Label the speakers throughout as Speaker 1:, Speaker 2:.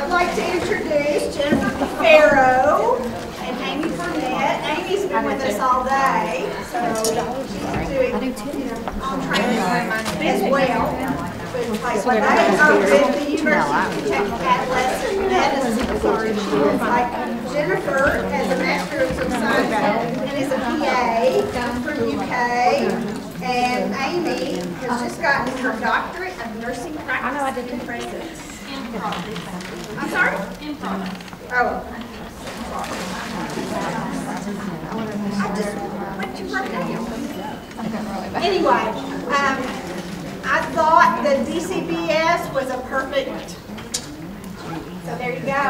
Speaker 1: I'd like to introduce Jennifer Coffaro and Amy Burnett. Amy's been with us all day, so she's doing training as well. They are with the University of Kentucky Adolescent Medicine. Jennifer has a Master's of Science and is a PA from UK. And Amy has just gotten her doctorate of nursing practice in presence. I'm sorry? In progress. Oh. I just went too right now. Anyway, I thought the DCBS was a perfect. So there you go.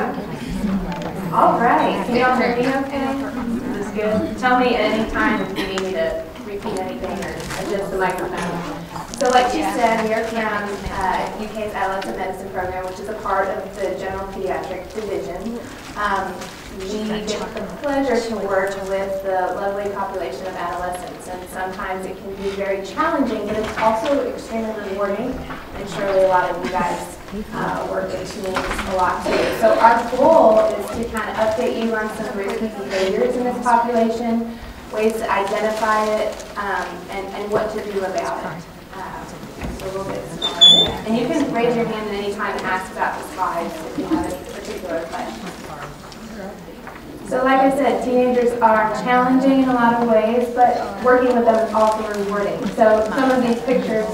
Speaker 2: All right. Can y'all hear me okay? This is good. Tell me anytime if you need me to repeat anything or adjust the microphone. So like she said, we are from UK's Adolescent Medicine Program, which is a part of the General Pediatric Division. We get the pleasure to work with the lovely population of adolescents, and sometimes it can be very challenging, but it's also extremely rewarding, and surely a lot of you guys work in teams a lot too. So our goal is to kind of update you on some risky behaviors in this population, ways to identify it, and what to do about it. So we'll get started. And you can raise your hand at any time and ask about the slides if you have any particular questions. So like I said, teenagers are challenging in a lot of ways, but working with them is also rewarding. So some of these pictures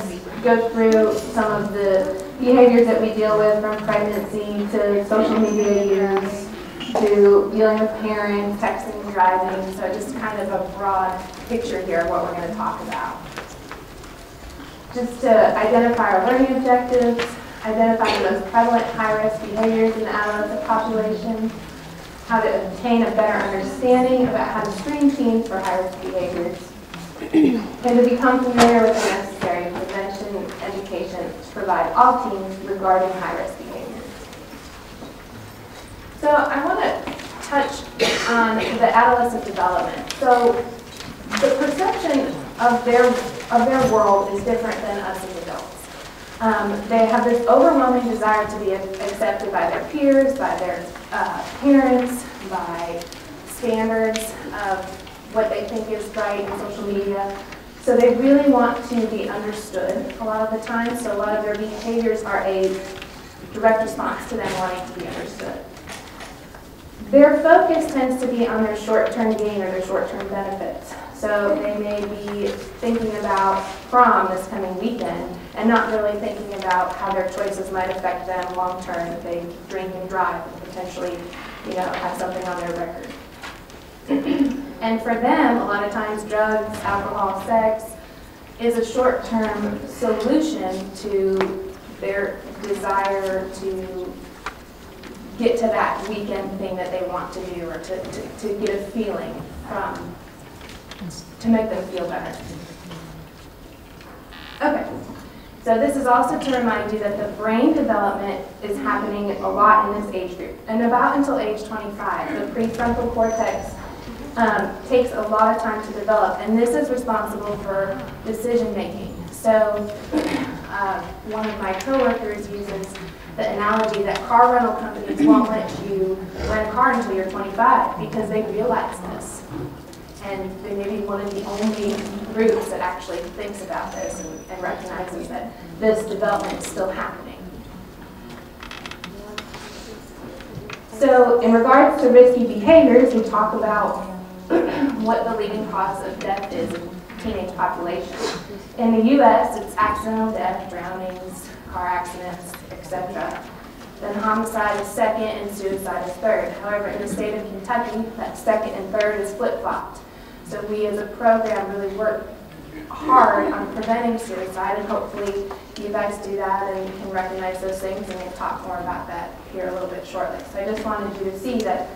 Speaker 2: go through some of the behaviors that we deal with, from pregnancy to social media use to dealing with parents, texting and driving. So just kind of a broad picture here of what we're going to talk about. Just to identify our learning objectives, identify the most prevalent high-risk behaviors in the adolescent population, how to obtain a better understanding about how to screen teens for high-risk behaviors, and to become familiar with the necessary prevention education to provide all teens regarding high-risk behaviors. So I want to touch on the adolescent development. So the perception of their world is different than us as adults. They have this overwhelming desire to be accepted by their peers, by their parents, by standards of what they think is right in social media. So they really want to be understood a lot of the time. So a lot of their behaviors are a direct response to them wanting to be understood. Their focus tends to be on their short-term gain or their short-term benefits. So they may be thinking about prom this coming weekend and not really thinking about how their choices might affect them long-term if they drink and drive and potentially, have something on their record. And for them, a lot of times drugs, alcohol, sex is a short-term solution to their desire to get to that weekend thing that they want to do, or to get a feeling from, to make them feel better. Okay, so this is also to remind you that the brain development is happening a lot in this age group. And about until age 25, the prefrontal cortex takes a lot of time to develop, and this is responsible for decision making. So one of my coworkers uses the analogy that car rental companies won't let you rent a car until you're 25 because they realize this. And they may be one of the only groups that actually thinks about this and recognizes that this development is still happening. So in regards to risky behaviors, we talk about what the leading cause of death is in teenage population. In the U.S., it's accidental death, drownings, car accidents, etc. Then homicide is second and suicide is third. However, in the state of Kentucky, that second and third is flip-flopped. So we as a program really work hard on preventing suicide, and hopefully you guys do that and can recognize those things, and we'll talk more about that here a little bit shortly. So I just wanted you to see that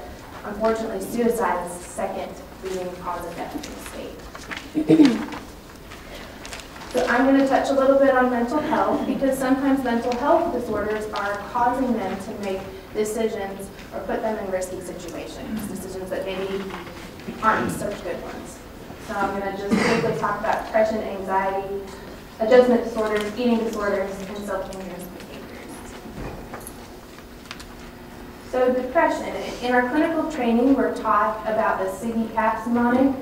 Speaker 2: unfortunately suicide is the second leading cause of death in the state. So I'm going to touch a little bit on mental health, because sometimes mental health disorders are causing them to make decisions or put them in risky situations, decisions that maybe aren't such good ones. So I'm going to just quickly talk about depression, anxiety, adjustment disorders, eating disorders, and self-injurious behaviors. So depression, in our clinical training, we're taught about the SIGI CAPS mnemonic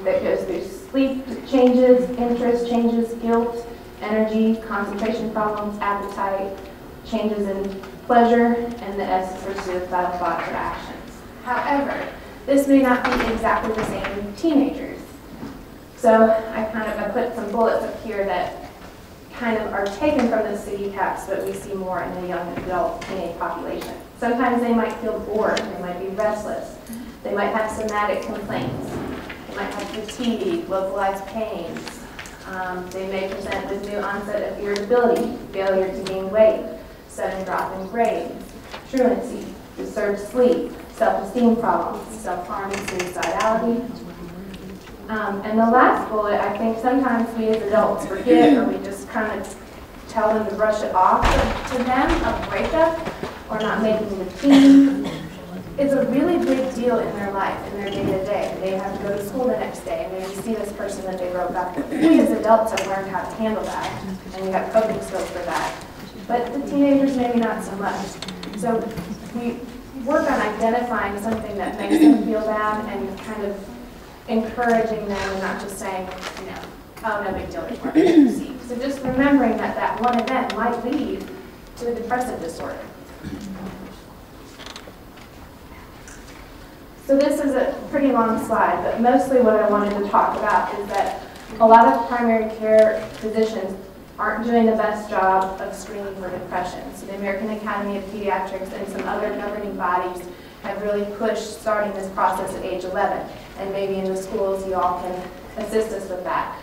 Speaker 2: that goes through sleep changes, interest changes, guilt, energy, concentration problems, appetite, changes in pleasure, and the S for suicidal thoughts or actions. However, this may not be exactly the same in teenagers. So I put some bullets up here that kind of are taken from the SIGI CAPS, but we see more in the young adult teenage population. Sometimes they might feel bored, they might be restless, they might have somatic complaints, they might have fatigue, localized pains, they may present with new onset of irritability, failure to gain weight, sudden drop in grades, truancy, disturbed sleep, self-esteem problems, self-harm and suicidality. And the last bullet, I think sometimes we as adults forget, or we just kind of tell them to brush it off. But to them, a breakup or not making the team is a really big deal in their life, in their day-to-day. They have to go to school the next day, and maybe see this person that they broke up with. We as adults have learned how to handle that, and we have coping skills for that. But the teenagers, maybe not so much. So we work on identifying something that makes them feel bad and kind of encouraging them and not just saying, you know, oh, no big deal, it's more than So just remembering that that one event might lead to a depressive disorder. So this is a pretty long slide, but mostly what I wanted to talk about is that a lot of primary care physicians aren't doing the best job of screening for depression. So the American Academy of Pediatrics and some other governing bodies have really pushed starting this process at age 11. And maybe in the schools you all can assist us with that.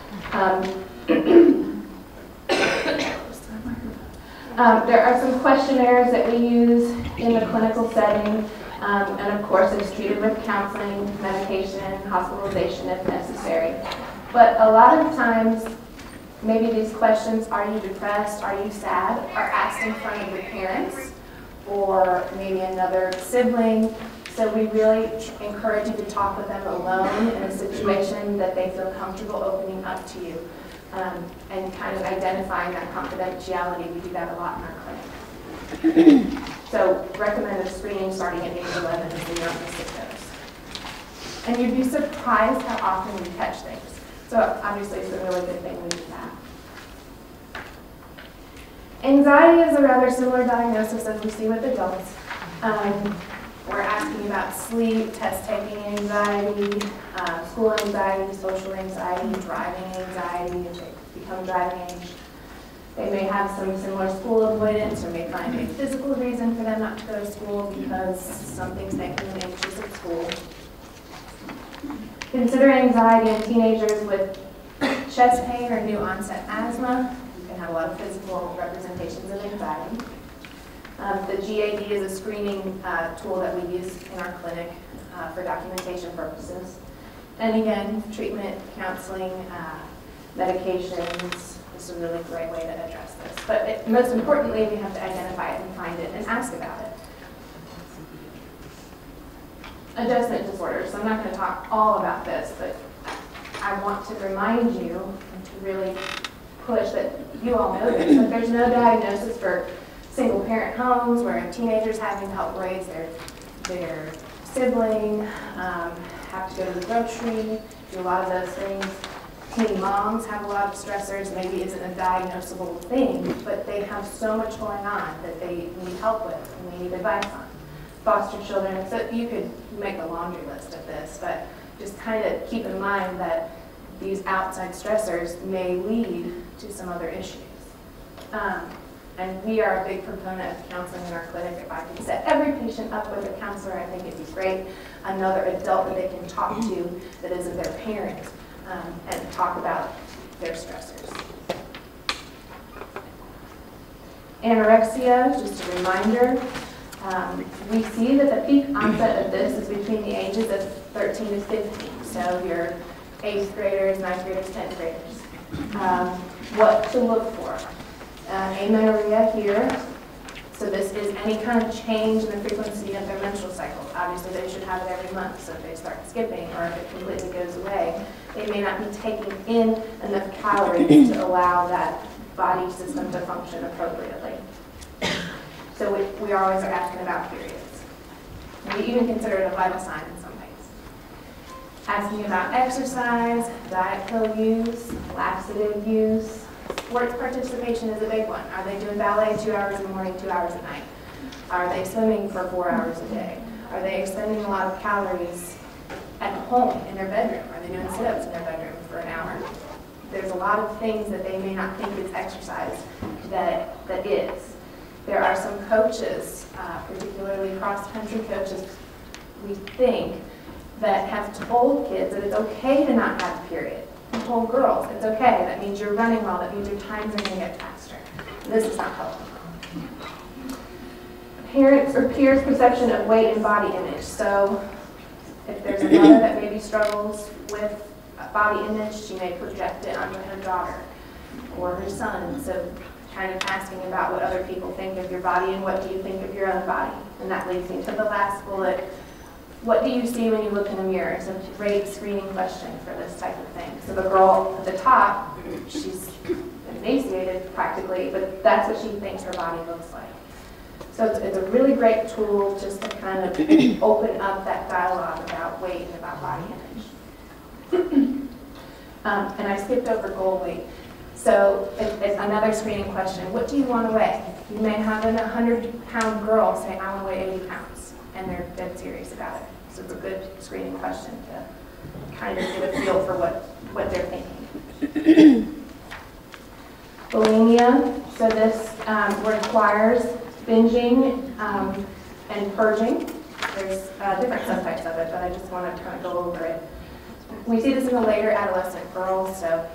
Speaker 2: There are some questionnaires that we use in the clinical setting, and of course it's treated with counseling, medication, hospitalization if necessary. But a lot of times, maybe these questions, are you depressed, are you sad, are asked in front of the parents or maybe another sibling. So we really encourage you to talk with them alone in a situation that they feel comfortable opening up to you, and kind of identifying that confidentiality. We do that a lot in our clinic. So recommended screening starting at age 11 is the youngest of those. And you'd be surprised how often we catch things. So obviously it's a really good thing we do that. Anxiety is a rather similar diagnosis as we see with adults. We're asking about sleep, test-taking anxiety, school anxiety, social anxiety, driving anxiety if they become driving age. They may have some similar school avoidance or may find a physical reason for them not to go to school because something's making them anxious at school. Consider anxiety in teenagers with chest pain or new onset asthma. You can have a lot of physical representations of anxiety. The GAD is a screening tool that we use in our clinic for documentation purposes. And again, treatment, counseling, medications. This is a really great way to address this. But most importantly, we have to identify it and find it and ask about it. Adjustment disorders. So I'm not going to talk all about this, but I want to remind you and to really push that you all know this, that there's no diagnosis for single-parent homes where teenagers having to help raise their sibling, have to go to the grocery, do a lot of those things. Teen moms have a lot of stressors, maybe isn't a diagnosable thing, but they have so much going on that they need help with and they need advice on. Foster children, so you could make a laundry list of this, but just kind of keep in mind that these outside stressors may lead to some other issues. And we are a big proponent of counseling in our clinic. If I could set every patient up with a counselor, I think it'd be great. Another adult that they can talk to that isn't their parent, and talk about their stressors. Anorexia, just a reminder, we see that the peak onset of this is between the ages of 13 to 15. So your 8th graders, 9th graders, 10th graders. What to look for. Amenorrhea here. So this is any kind of change in the frequency of their menstrual cycle. Obviously they should have it every month, so if they start skipping or if it completely goes away, they may not be taking in enough calories to allow that body system to function appropriately. So we always are asking about periods. We even consider it a vital sign in some ways. Asking about exercise, diet pill use, laxative use. Sports participation is a big one. Are they doing ballet 2 hours in the morning, 2 hours at night? Are they swimming for 4 hours a day? Are they expending a lot of calories at home in their bedroom? Are they doing sit-ups in their bedroom for an hour? There's a lot of things that they may not think is exercise that is. There are some coaches, particularly cross-country coaches, we think, that have told kids that it's okay to not have a period. And told girls, it's okay. That means you're running well. That means your times are going to get faster. This is not helpful. Parents or peers' perception of weight and body image. So if there's a mother that maybe struggles with body image, she may project it onto her daughter or her son. So kind of asking about what other people think of your body and what do you think of your own body. And that leads me to the last bullet. What do you see when you look in the mirror? It's a great screening question for this type of thing. So the girl at the top, she's emaciated practically, but that's what she thinks her body looks like. So it's a really great tool just to kind of open up that dialogue about weight and about body image. And I skipped over goal weight. So it's another screening question. What do you want to weigh? You may have a 100-pound girl say, I want to weigh 80 pounds, and they're dead serious about it. So it's a good screening question to kind of get a feel for what they're thinking. Bulimia. So this requires binging and purging. There's different subtypes of it, but I just want to kind of go over it. We see this in the later adolescent girls, so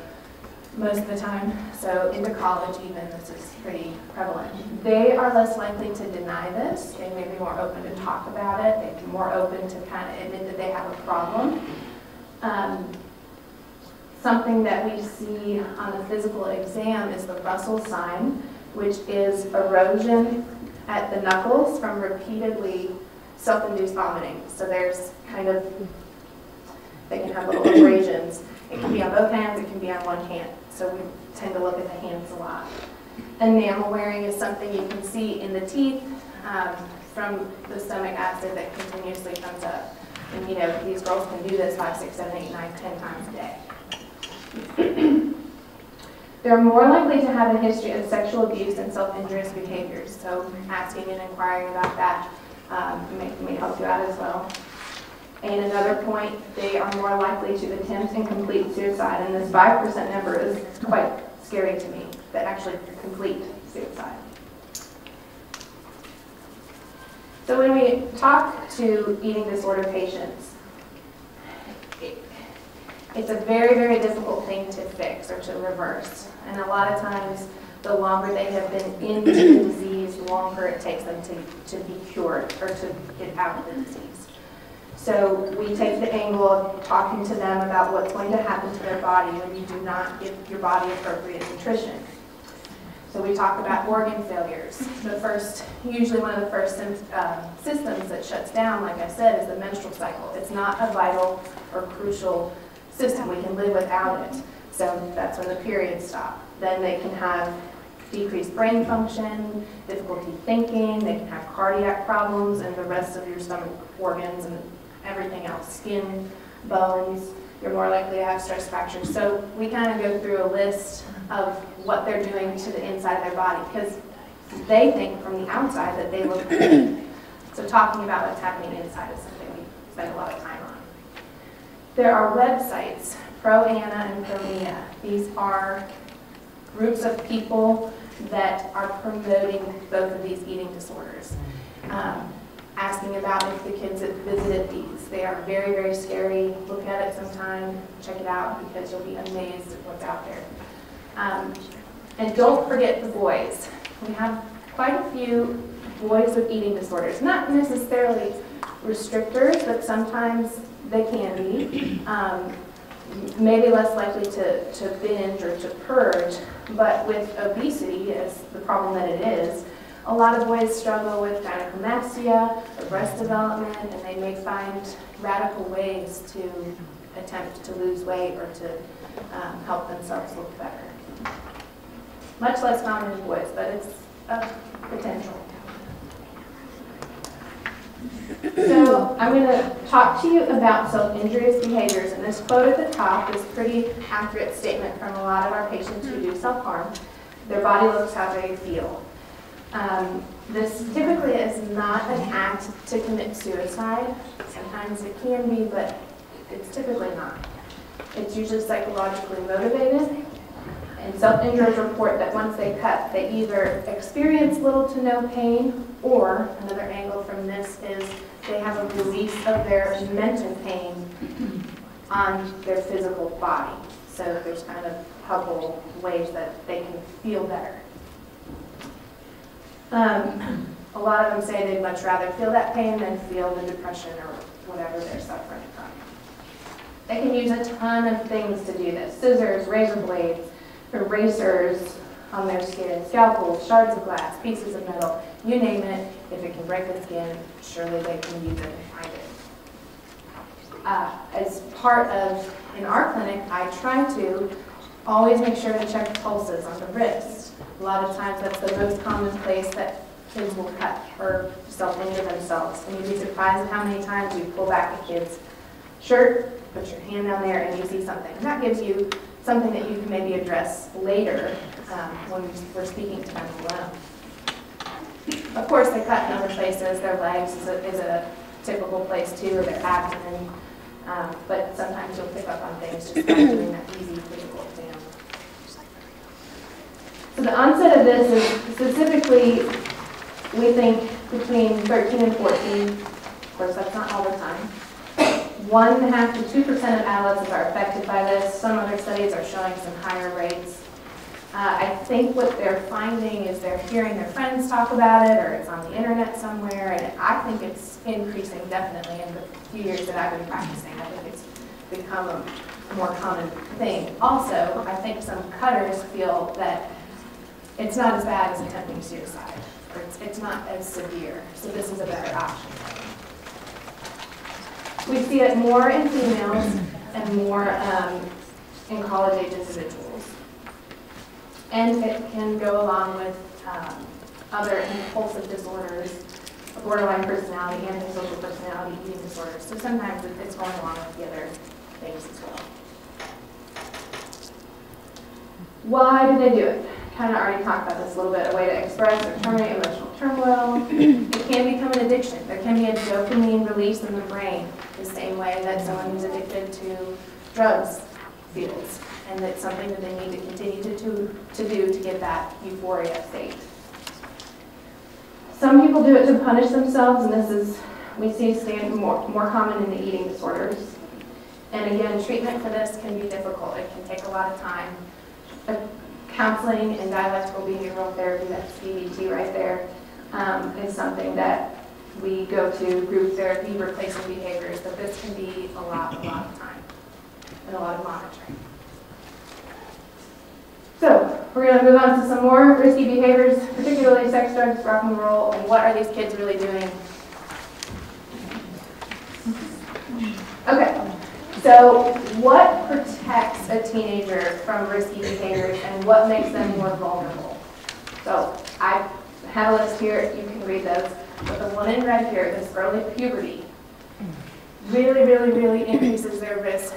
Speaker 2: most of the time, so into college even, this is pretty prevalent. They are less likely to deny this. They may be more open to talk about it. They'd be more open to kind of admit that they have a problem. Something that we see on the physical exam is the Russell sign, which is erosion at the knuckles from repeatedly self-induced vomiting. So there's kind of, they can have little abrasions. It can be on both hands, it can be on one hand. So we tend to look at the hands a lot. Enamel wearing is something you can see in the teeth from the stomach acid that continuously comes up. And you know, these girls can do this 5, 6, 7, 8, 9, 10 times a day. They're more likely to have a history of sexual abuse and self-injurious behaviors. So asking and inquiring about that may help you out as well. And another point, they are more likely to attempt and complete suicide. And this 5% number is quite scary to me, that actually complete suicide. So when we talk to eating disorder patients, it's a very, very difficult thing to fix or to reverse. And a lot of times, the longer they have been into the disease, the longer it takes them to be cured or to get out of the disease. So we take the angle of talking to them about what's going to happen to their body when you do not give your body appropriate nutrition. So we talk about organ failures. Usually one of the first systems that shuts down, like I said, is the menstrual cycle. It's not a vital or crucial system. We can live without it. So that's when the periods stop. Then they can have decreased brain function, difficulty thinking, they can have cardiac problems, and the rest of your stomach organs and everything else, skin, bones, you're more likely to have stress fractures. So we kind of go through a list of what they're doing to the inside of their body, because they think from the outside that they look good. So talking about what's happening inside is something we spend a lot of time on. There are websites, Pro-Ana and Pro-Mia. These are groups of people that are promoting both of these eating disorders. Asking about if the kids have visited these. They are very, very scary. Look at it sometime, check it out, because you'll be amazed at what's out there. And don't forget the boys. We have quite a few boys with eating disorders. Not necessarily restrictors, but sometimes they can be. Maybe less likely to binge or to purge, but with obesity, as the problem that it is, a lot of boys struggle with gynecomastia or breast development, and they may find radical ways to attempt to lose weight or to help themselves look better. Much less common in boys, but it's a potential. So I'm going to talk to you about self-injurious behaviors, and this quote at the top is a pretty accurate statement from a lot of our patients who do self-harm. Their body looks how they feel. This typically is not an act to commit suicide. Sometimes it can be, but it's typically not. It's usually psychologically motivated. And self-injurers report that once they cut, they either experience little to no pain, or another angle from this is they have a release of their mental pain on their physical body. So there's kind of a couple ways that they can feel better. A lot of them say they'd much rather feel that pain than feel the depression or whatever they're suffering from. They can use a ton of things to do this. Scissors, razor blades, erasers on their skin, scalpels, shards of glass, pieces of metal, you name it. If it can break the skin, surely they can use it and find it. As part of, in our clinic, I try to always make sure to check pulses on the wrist. A lot of times that's the most common place that kids will cut or self-injure themselves. And you'd be surprised at how many times you pull back a kid's shirt, put your hand down there, and you see something. And that gives you something that you can maybe address later when we're speaking to them alone. Of course, they cut in other places. Their legs is a typical place too, or their abdomen. But sometimes you'll pick up on things just by doing that easy physical exam. So the onset of this is specifically, we think, between 13 and 14. Of course, that's not all the time. 1.5% to 2% of adolescents are affected by this. Some other studies are showing some higher rates. I think what they're finding is they're hearing their friends talk about it, or it's on the internet somewhere, and I think it's increasing definitely in the few years that I've been practicing. I think it's become a more common thing. Also, I think some cutters feel that it's not as bad as attempting suicide, or it's not as severe, so this is a better option. We see it more in females and more in college-age individuals. And it can go along with other impulsive disorders, borderline personality, antisocial personality, eating disorders. So sometimes it's going along with the other things as well. Why do they do it? Kind of already talked about this a little bit. A way to express or terminate emotional turmoil. It can become an addiction. There can be a dopamine release in the brain, the same way that someone who's addicted to drugs feels. And it's something that they need to continue to do to get that euphoria state. Some people do it to punish themselves, and this is, we see more common in the eating disorders. And again, treatment for this can be difficult. It can take a lot of time. Counseling and dialectical behavioral therapy, that's DBT right there, is something that we go to, group therapy, replacing behaviors, but this can be a lot of time and a lot of monitoring. So, we're going to move on to some more risky behaviors, particularly sex, drugs, rock and roll, and what are these kids really doing? Okay, so what protects a teenager from risky behaviors and what makes them more vulnerable? So, I have a list here, you can read those, but the one in red here, this early puberty, really increases their risk.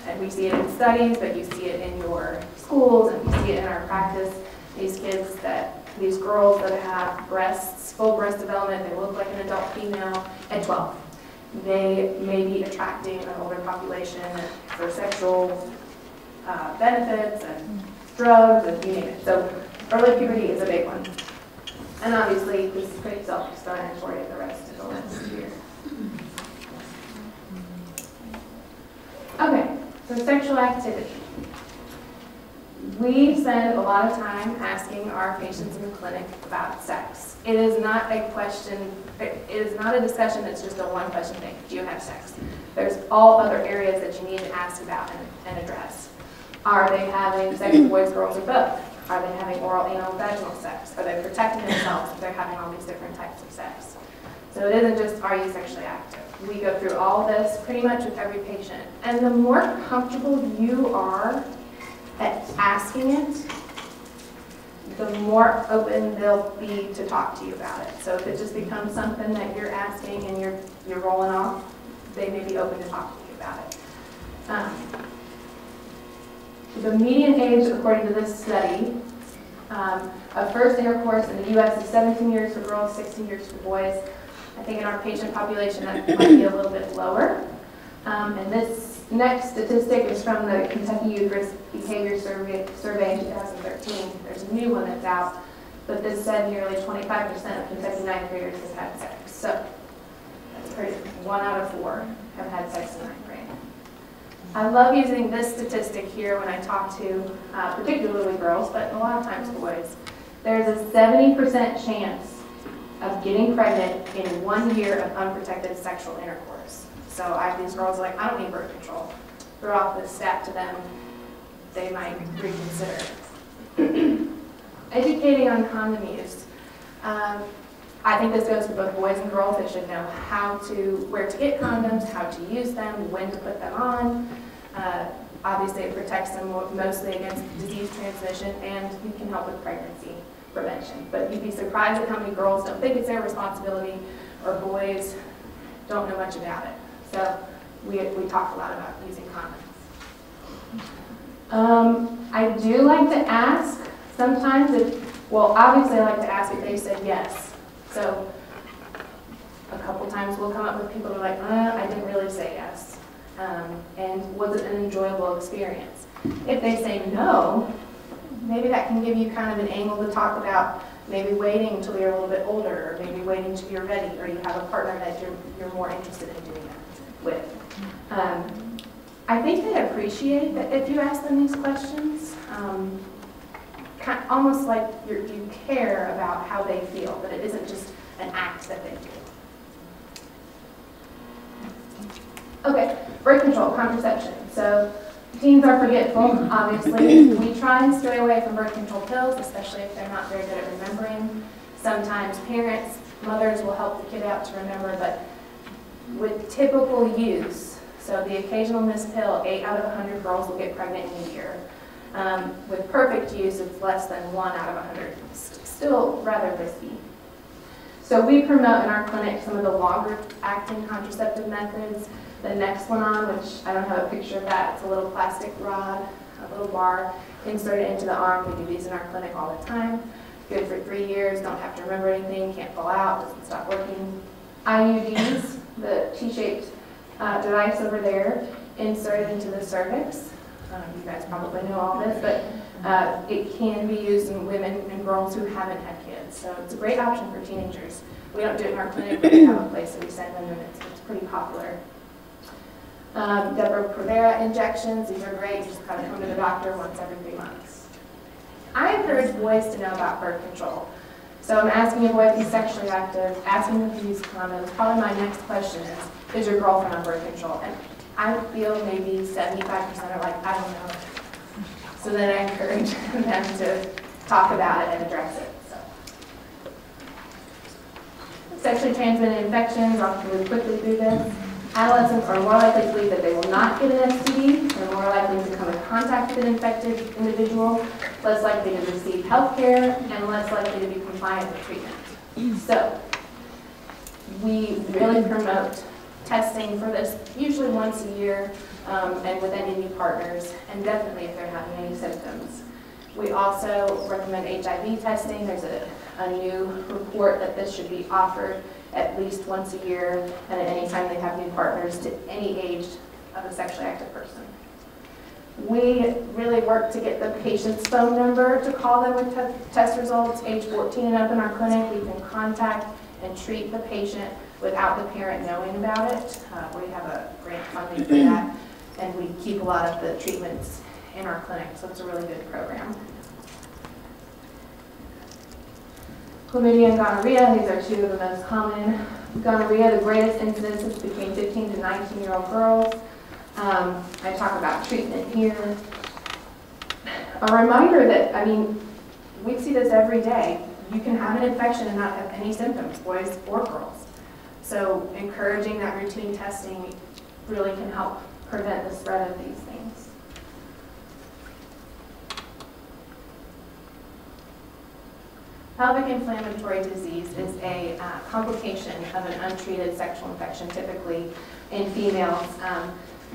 Speaker 2: And we see it in studies, but you see it in your schools, and you see it in our practice. These girls that have breasts, full breast development, they look like an adult female at 12. They may be attracting an older population for sexual benefits and drugs and you name it. So early puberty is a big one. And obviously, this is pretty self-explanatory, the rest of the list here. Okay. So sexual activity. We spend a lot of time asking our patients in the clinic about sex. It is not a question, it is not a discussion that's just a one-question thing. Do you have sex? There's all other areas that you need to ask about and address. Are they having sex with boys, girls, or both? Are they having oral, anal, vaginal sex? Are they protecting themselves if they're having all these different types of sex? So it isn't just, are you sexually active? We go through all this pretty much with every patient. And the more comfortable you are at asking it, the more open they'll be to talk to you about it. So if it just becomes something that you're asking and you're rolling off, they may be open to talk to you about it. The median age, according to this study, of first intercourse in the U.S. is 17 years for girls, 16 years for boys. I think in our patient population that might be a little bit lower. And this next statistic is from the Kentucky Youth Risk Behavior Survey in 2013. There's a new one that's out, but this said nearly 25% of Kentucky ninth graders have had sex. So that's pretty. 1 out of 4 have had sex in ninth grade. I love using this statistic here when I talk to particularly girls, but a lot of times boys. There's a 70% chance of getting pregnant in 1 year of unprotected sexual intercourse. So I have these girls like, I don't need birth control. Throw off this stat to them, they might reconsider. Educating on condom use. I think this goes for both boys and girls. They should know where to get condoms, how to use them, when to put them on. Obviously it protects them mostly against disease transmission, and you can help with pregnancy prevention. But you'd be surprised at how many girls don't think it's their responsibility, or boys don't know much about it. So we talk a lot about using condoms. I do like to ask sometimes obviously I like to ask if they said yes. So a couple times we'll come up with people who are like, I didn't really say yes. And was it an enjoyable experience? If they say no, maybe that can give you kind of an angle to talk about maybe waiting until you're a little bit older, or maybe waiting until you're ready, or you have a partner that you're more interested in doing that with. I think they appreciate that if you ask them these questions, almost like you care about how they feel, that it isn't just an act that they do. Okay, birth control, contraception. So teens are forgetful, obviously. We try and stay away from birth control pills, especially if they're not very good at remembering. Sometimes parents, mothers will help the kid out to remember, but with typical use, so the occasional missed pill, 8 out of 100 girls will get pregnant in a year. With perfect use, it's less than 1 out of 100. Still rather risky. So we promote in our clinic some of the longer acting contraceptive methods. The next one on, which I don't have a picture of that, it's a little plastic rod, a little bar, inserted into the arm. We do these in our clinic all the time. Good for 3 years, don't have to remember anything, can't fall out, doesn't stop working. IUDs, the T-shaped device over there, inserted into the cervix. You guys probably know all this, but it can be used in women and girls who haven't had kids. So it's a great option for teenagers. We don't do it in our clinic, but we have a place that we send them, and it's pretty popular. Depo-Provera injections, these are great, just kind of come to the doctor once every 3 months. I encourage boys to know about birth control. So I'm asking a boy if he's sexually active, asking them to use condoms. Probably my next question is your girlfriend on birth control? And I feel maybe 75% are like, I don't know. So then I encourage them to talk about it and address it. So. Sexually transmitted infections, I'll really quickly do this. Adolescents are more likely to believe that they will not get an STD. They're more likely to come in contact with an infected individual, less likely to receive health care, and less likely to be compliant with treatment. So we really promote testing for this, usually once a year, and with any new partners, and definitely if they're having any symptoms. We also recommend HIV testing. There's a new report that this should be offered at least once a year, and at any time they have new partners, to any age of a sexually active person. We really work to get the patient's phone number to call them with test results. Age 14 and up in our clinic, we can contact and treat the patient without the parent knowing about it. We have a grant funding for that, and we keep a lot of the treatments in our clinic, so it's a really good program. Chlamydia and gonorrhea, these are two of the most common. Gonorrhea, the greatest incidence is between 15 to 19-year-old girls. I talk about treatment here. A reminder that, we see this every day. You can have an infection and not have any symptoms, boys or girls. So encouraging that routine testing really can help prevent the spread of these things. Pelvic inflammatory disease is a complication of an untreated sexual infection, typically in females.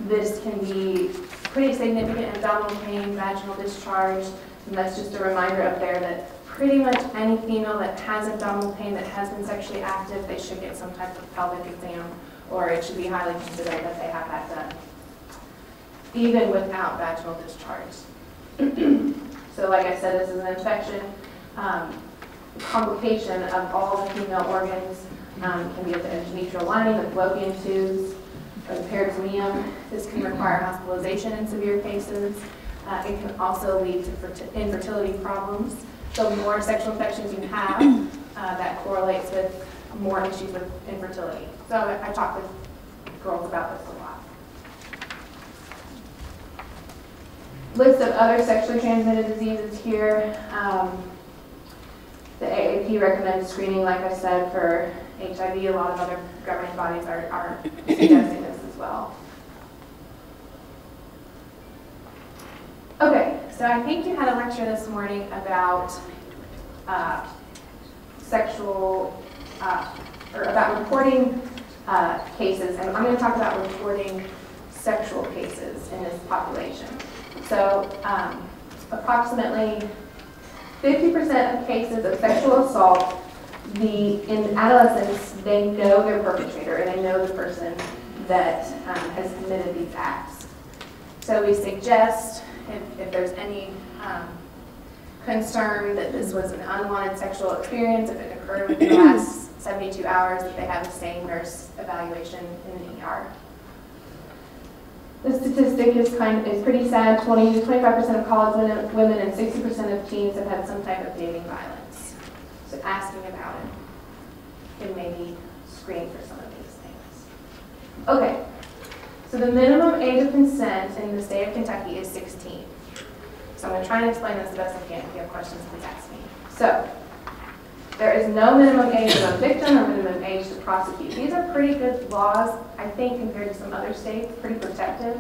Speaker 2: This can be pretty significant abdominal pain, vaginal discharge, and that's just a reminder up there that pretty much any female that has abdominal pain that has been sexually active, they should get some type of pelvic exam, or it should be highly considered that they have that done, even without vaginal discharge. So like I said, this is an infection, complication of all the female organs. Can be of the endometrial lining, the fallopian tubes, or the peritoneum. This can require hospitalization in severe cases. It can also lead to infertility problems. So the more sexual infections you have, that correlates with more issues with infertility. So I talk with girls about this a lot. List of other sexually transmitted diseases here. The AAP recommends screening, like I said, for HIV. A lot of other governing bodies are suggesting this as well. Okay, so I think you had a lecture this morning about about reporting cases, and I'm going to talk about reporting sexual cases in this population. So approximately 50% of cases of sexual assault, in adolescents, they know their perpetrator and they know the person that has committed these acts. So we suggest, if there's any concern that this was an unwanted sexual experience, if it occurred within the last 72 hours, that they have the same nurse evaluation in the ER. The statistic is pretty sad. 20 to 25% of college women and 60% of teens have had some type of dating violence. So asking about it can maybe screen for some of these things. Okay, so the minimum age of consent in the state of Kentucky is 16. So I'm going to try and explain this the best I can. If you have questions, please ask me. So there is no minimum age of a victim or minimum age to prosecute. These are pretty good laws, I think, compared to some other states, pretty protective.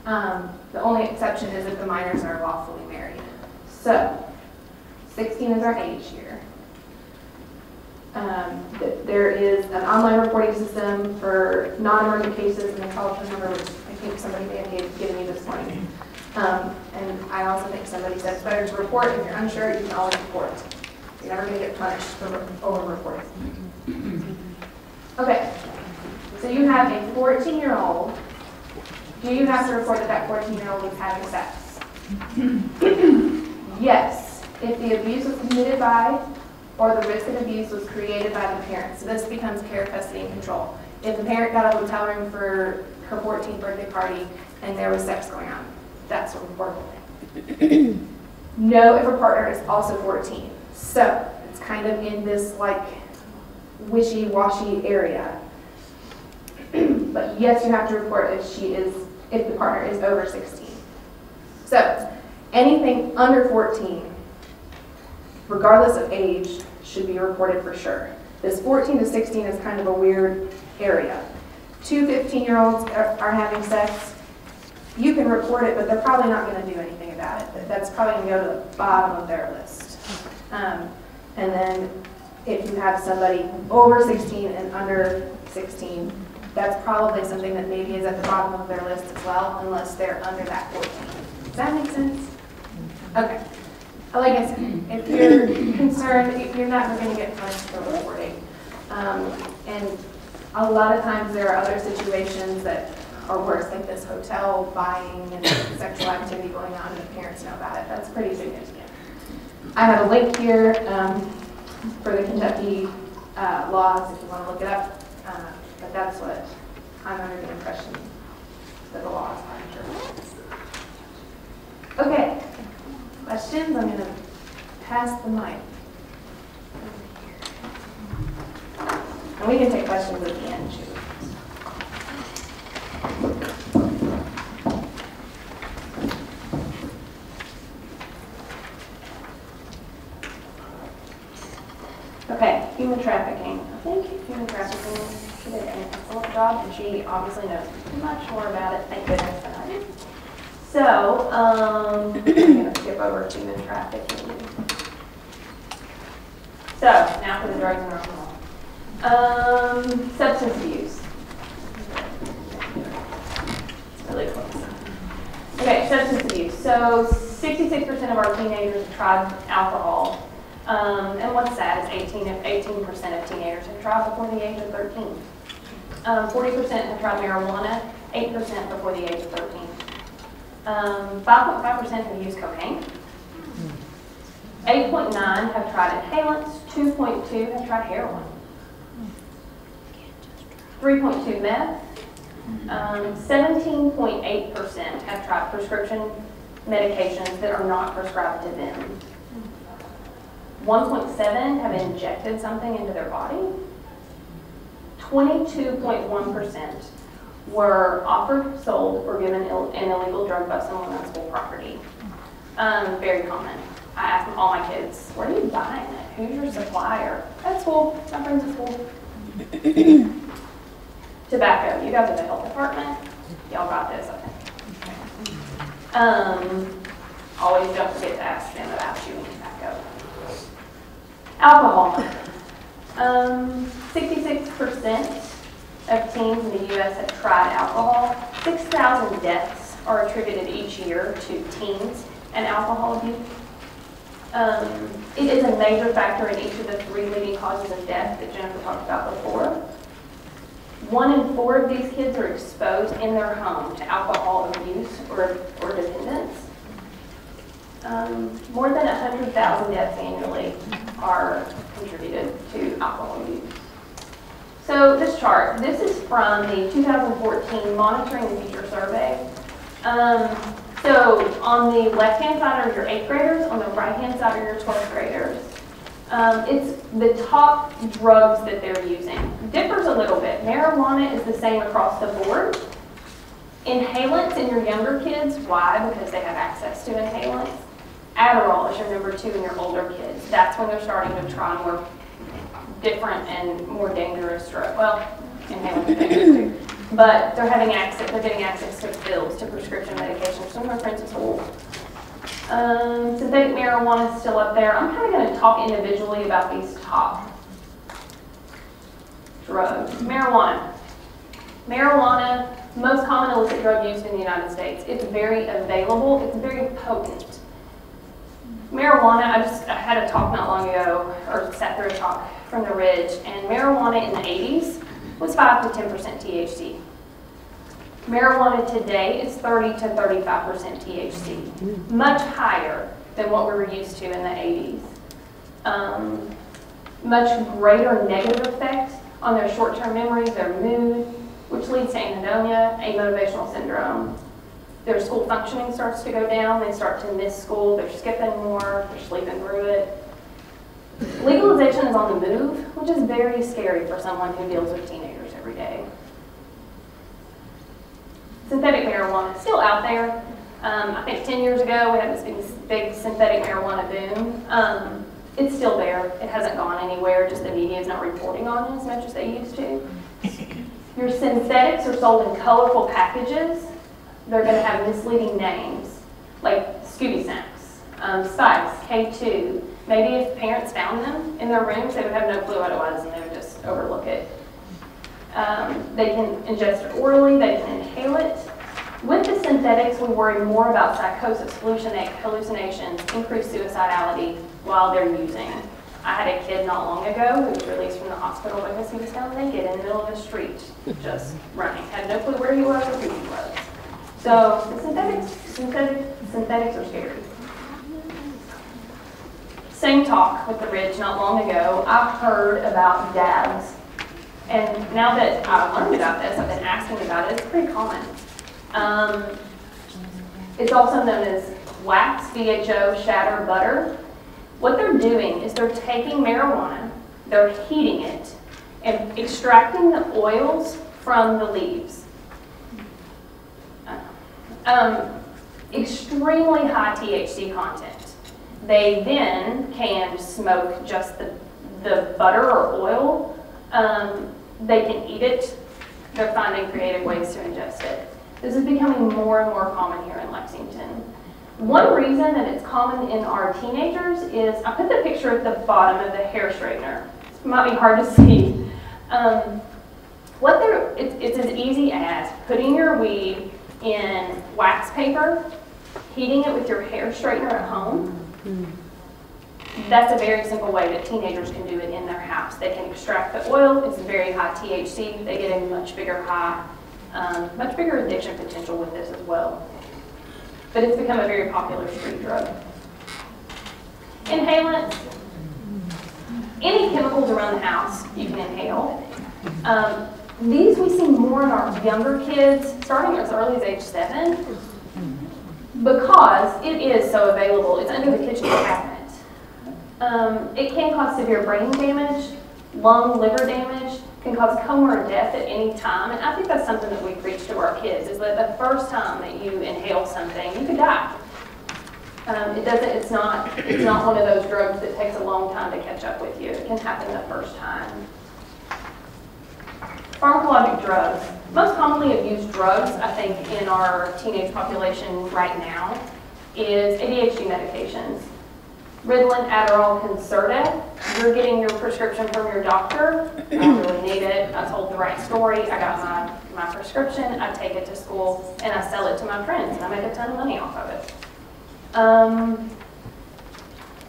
Speaker 2: The only exception is if the minors are lawfully married. So 16 is our age here. There is an online reporting system for non-emergent cases, and the telephone number, which I think somebody may have given me this morning. And I also think somebody said it's better to report. If you're unsure, you can always report. You're never going to get punished for over-reporting. Okay, so you have a 14-year-old. Do you have to report that that 14-year-old is having sex? Yes, if the abuse was committed by or the risk of abuse was created by the parent. So this becomes care, custody, and control. If the parent got a hotel room for her 14th birthday party and there was sex going on, that's a reportable thing. No, if her partner is also 14. So it's kind of in this like wishy-washy area. But yes, you have to report if the partner is over 16. So anything under 14, regardless of age, should be reported for sure. This 14 to 16 is kind of a weird area. 2 15-year-olds are having sex. You can report it, but they're probably not going to do anything about it. That's probably going to go to the bottom of their list. And then if you have somebody over 16 and under 16, that's probably something that maybe is at the bottom of their list as well, unless they're under that 14. Does that make sense? Okay. Like I said, if you're concerned, you're not going to get punished for reporting. And a lot of times there are other situations that are worse, like this hotel buying and sexual activity going on, and the parents know about it. That's pretty significant. I have a link here for the Kentucky laws if you want to look it up. But that's what I'm under the impression that the laws are. Okay. Questions? I'm going to pass the mic. And we can take questions at the end, too. Okay, human trafficking. I think human trafficking, she did an excellent job, and she obviously knows much more about it, thank goodness, than I do. So, I'm going to skip over human trafficking. So, now for the drugs and alcohol. Substance abuse. It's really close. Okay, substance abuse. So, 66% of our teenagers have tried alcohol. And what's sad is 18% of teenagers have tried before the age of 13. 40% have tried marijuana, 8% before the age of 13. 5.5% have used cocaine. 8.9 have tried inhalants, 2.2 have tried heroin. 3.2 meth. 17.8% have tried prescription medications that are not prescribed to them. 1.7 have injected something into their body. 22.1% were offered, sold, or given an illegal drug by someone on school property. Very common. I ask all my kids, where are you buying it? Who's your supplier? At school, my friends at school. Tobacco, you guys are the health department. Y'all got this, I think. Always don't forget to ask them about chewing tobacco. Alcohol. 66% of teens in the U.S. have tried alcohol. 6,000 deaths are attributed each year to teens and alcohol abuse. It is a major factor in each of the 3 leading causes of death that Jennifer talked about before. 1 in 4 of these kids are exposed in their home to alcohol abuse or dependence. More than 100,000 deaths annually are contributed to alcohol abuse. So this chart, this is from the 2014 Monitoring the Future Survey. So on the left-hand side are your 8th graders, on the right-hand side are your 12th graders. It's the top drugs that they're using. Differs a little bit. Marijuana is the same across the board. Inhalants in your younger kids, why? Because they have access to inhalants. Adderall is your number 2 in your older kids. That's when they're starting to try more different and more dangerous drugs. Well, inhalants are dangerous too. But they're getting access to pills, to prescription medications. Some of our friends at school. Synthetic marijuana is still up there. I'm kind of going to talk individually about these top drugs. Marijuana. Marijuana, most common illicit drug used in the United States. It's very available. It's very potent. Marijuana, I had a talk not long ago, or sat through a talk from the Ridge, and marijuana in the 80s was 5 to 10% THC. Marijuana today is 30 to 35% THC, much higher than what we were used to in the 80s. Much greater negative effect on their short-term memories, their mood, which leads to anhedonia, amotivational syndrome. Their school functioning starts to go down, they start to miss school, they're skipping more, they're sleeping through it. Legalization is on the move, which is very scary for someone who deals with teenagers every day. Synthetic marijuana is still out there. I think 10 years ago we had this big synthetic marijuana boom. It's still there. It hasn't gone anywhere, just the media is not reporting on it as much as they used to. Your synthetics are sold in colorful packages. They're going to have misleading names, like Scooby Snacks, Spikes, K2. Maybe if parents found them in their rooms, they would have no clue what it was and they would just overlook it. They can ingest it orally, they can inhale it. With the synthetics, we worry more about psychosis, hallucinations, increased suicidality while they're using. I had a kid not long ago who was released from the hospital because he was found naked in the middle of the street, just running. Had no clue where he was or who he was. So the synthetics are scary. Same talk with the Ridge not long ago. I've heard about dabs. And now that I've learned about this, I've been asking about it, it's pretty common. It's also known as wax, VHO, shatter, butter. What they're doing is they're taking marijuana, they're heating it, and extracting the oils from the leaves. Extremely high THC content. They then can smoke just the butter or oil. They can eat it. They're finding creative ways to ingest it. This is becoming more and more common here in Lexington. One reason that it's common in our teenagers is, I put the picture at the bottom of the hair straightener. It might be hard to see. It's as easy as putting your weave in wax paper, heating it with your hair straightener at home. That's a very simple way that teenagers can do it in their house. They can extract the oil. It's very high THC. They get a much bigger addiction potential with this as well. But it's become a very popular street drug. Inhalants. Any chemicals around the house you can inhale. These we see more in our younger kids, starting as early as age 7, because it is so available. It's under the kitchen cabinet. It can cause severe brain damage, lung, liver damage, can cause coma or death at any time. And I think that's something that we preach to our kids, is that the first time that you inhale something, you could die. It's not one of those drugs that takes a long time to catch up with you. It can happen the first time. Pharmacologic drugs. Most commonly abused drugs, I think, in our teenage population right now is ADHD medications. Ritalin, Adderall, Concerta. You're getting your prescription from your doctor. I don't really need it. I told the right story. I got my prescription. I take it to school and I sell it to my friends and I make a ton of money off of it.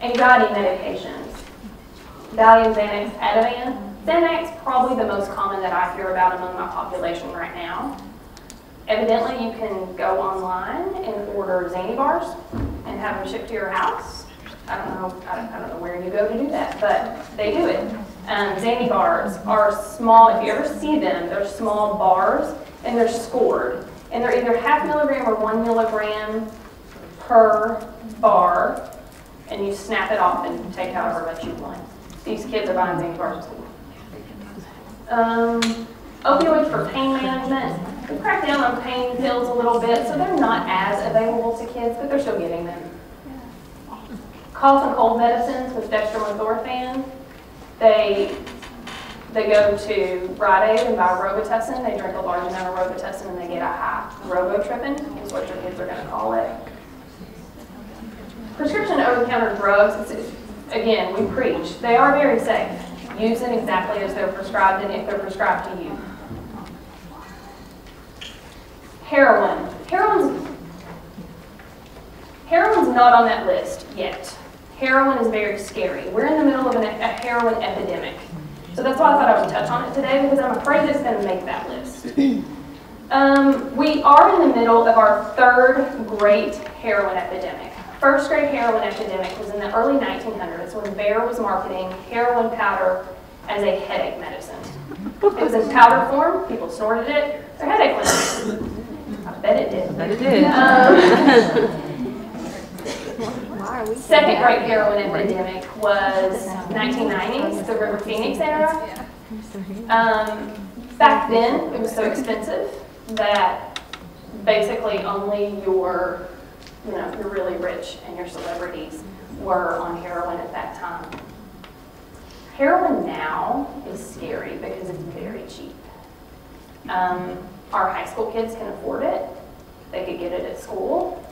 Speaker 2: Anxiety medications. Valium, Xanax, Ativan. Xanax, probably the most common that I hear about among my population right now. Evidently, you can go online and order Xanny bars and have them shipped to your house. I don't know where you go to do that, but they do it. Xanny bars are small. If you ever see them, they're small bars and they're scored. And they're either 0.5 milligram or 1 milligram per bar. And you snap it off and take however much you want. These kids are buying Xanny bars at school. Opioids for pain management. We crack down on pain pills a little bit, so they're not as available to kids, but they're still getting them. Cough and cold medicines with dextromethorphan. They go to Rite Aid and buy Robitussin. They drink a large amount of Robitussin and they get a high Robotrippin, is what your kids are going to call it. Prescription over-the-counter drugs, again, we preach. They are very safe. Use them exactly as they're prescribed and if they're prescribed to you. Heroin. Heroin's not on that list yet. Heroin is very scary. We're in the middle of a heroin epidemic. So that's why I thought I would touch on it today, because I'm afraid it's going to make that list. We are in the middle of our third great heroin epidemic. First great heroin epidemic was in the early 1900s when Bayer was marketing heroin powder as a headache medicine. It was in powder form, people snorted it, their headache went away. I bet it did.
Speaker 3: I bet it did.
Speaker 2: Second great heroin epidemic was 1990s, the River Phoenix era. Back then, it was so expensive that basically only your really rich and your celebrities were on heroin at that time. Heroin now is scary because it's very cheap. Our high school kids can afford it. They could get it at school.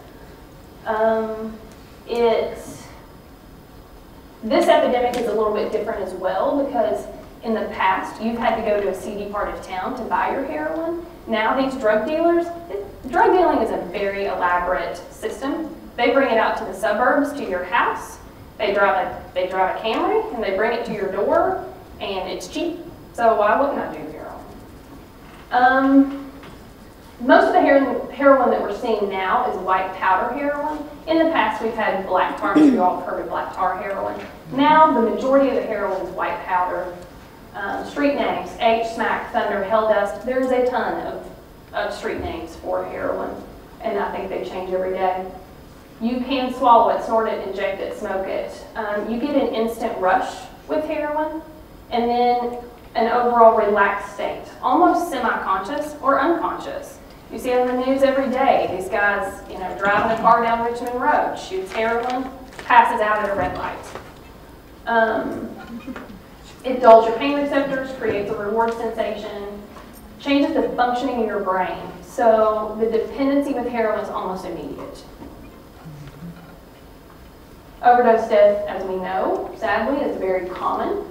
Speaker 2: This epidemic is a little bit different as well because in the past you've had to go to a seedy part of town to buy your heroin. Now these drug dealers, drug dealing is a very elaborate system. They bring it out to the suburbs, to your house. They drive a Camry and they bring it to your door and it's cheap. So why wouldn't I do heroin? Most of the heroin that we're seeing now is white powder heroin. In the past, we've had black tar. You all have heard of black tar heroin. Now, the majority of the heroin is white powder. Street names: H, Smack, Thunder, Hell Dust. There's a ton of street names for heroin, and I think they change every day. You can swallow it, snort it, inject it, smoke it. You get an instant rush with heroin, and then an overall relaxed state, almost semi-conscious or unconscious. You see on the news every day, these guys, driving a car down Richmond Road, shoots heroin, passes out at a red light. It dulls your pain receptors, creates a reward sensation, changes the functioning of your brain. So the dependency with heroin is almost immediate. Overdose death, as we know, sadly, is very common.